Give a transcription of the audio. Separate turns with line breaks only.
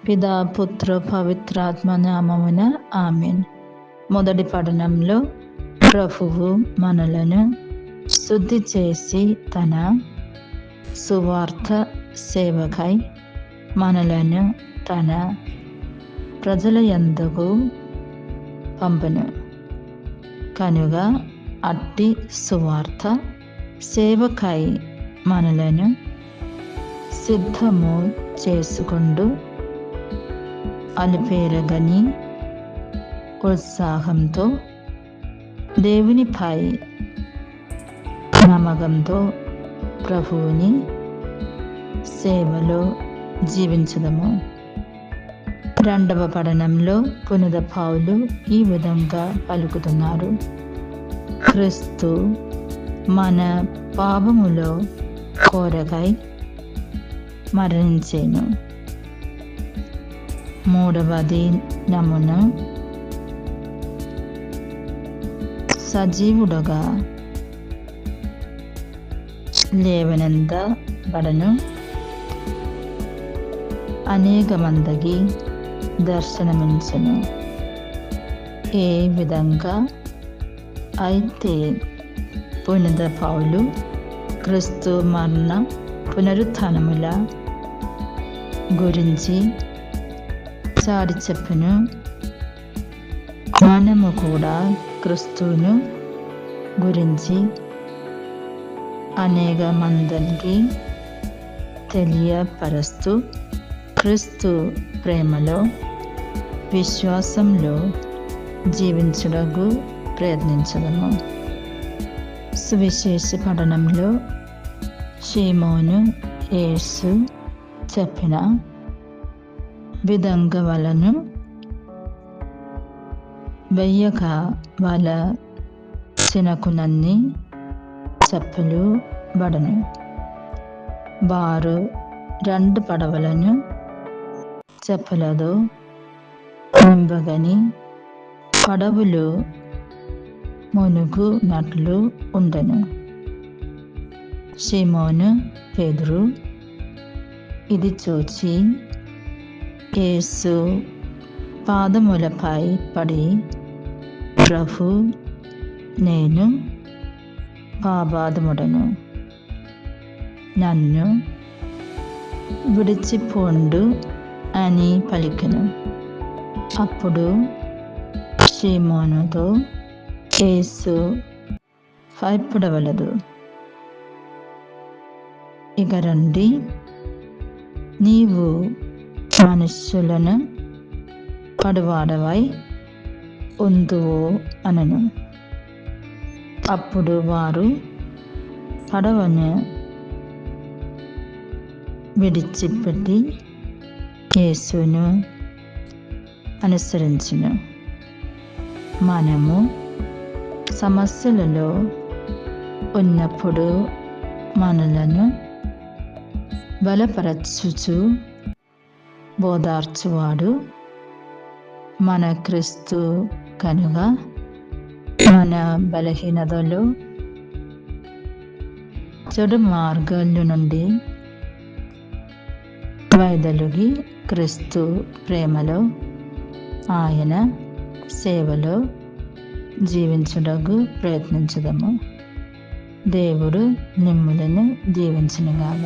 పితా పుత్ర పవిత్రాత్మ నామమున ఆమేన్. మొదటి పఠనంలో ప్రభువు మనలను శుద్ధి చేసి తన సువార్త సేవకై మనలను తన ప్రజల యందుకు పంపెను కనుక అట్టి సువార్త సేవకై మనలను సిద్ధము చేసుకుంటూ అలుపేరగని ఉత్సాహంతో దేవునిపై నమ్మకంతో ప్రభువుని సేవలో జీవించదము. రెండవ పఠనంలో పునీత పౌలు ఈ విధంగా పలుకుతున్నారు. క్రీస్తు మన పాపములో కోరకై మరణించెను. మూడవది నమున సజీవుడుగా లేవనెత్తబడెను. అనేక మందికి దర్శనమిచ్చెను. ఏ విధంగా అయితే పునీత పౌలు క్రీస్తు మరణ పునరుత్థానముల గురించి చాటి చెప్పెను, మనము కూడా క్రీస్తును గురించి అనేక మందికి తెలియపరుస్తూ క్రీస్తు ప్రేమలో విశ్వాసంలో జీవించుటకు ప్రయత్నించదము. సువిశేష పఠనంలో సీమోను యేసు చెప్పిన విధంగా వలను వెయ్యక వాళ్ళ చినకునన్ని చెప్పులు బడను. వారు 2 పడవలను చెప్పులతో నింపగని పడవలు మునుగునట్లు ఉండెను. సీమోను పేతురు ఇది చూచి యేసు పాదములపై పడి, ప్రభు, నేను పాపాత్ముడను, నన్ను విడిచిపోండు అని పలికెను. అప్పుడు సీమోనుతో యేసు భయపడవలదు, ఇక రండి, నీవు మనుష్యులను పడువాడవై ఉందువు అనను. అప్పుడు వారు పడవను విడిచిపెట్టి యేసును అనుసరించును. మనము సమస్యలలో ఉన్నప్పుడు మనలను బలపరచుచు బోధార్చువాడు మన క్రీస్తు కనుక మన బలహీనతలు చెడు మార్గాల నుండి వైదొలిగి క్రీస్తు ప్రేమలో ఆయన సేవలో జీవించుటకు ప్రయత్నించుదాము. దేవుడు మిమ్ములను దీవించునుగాక.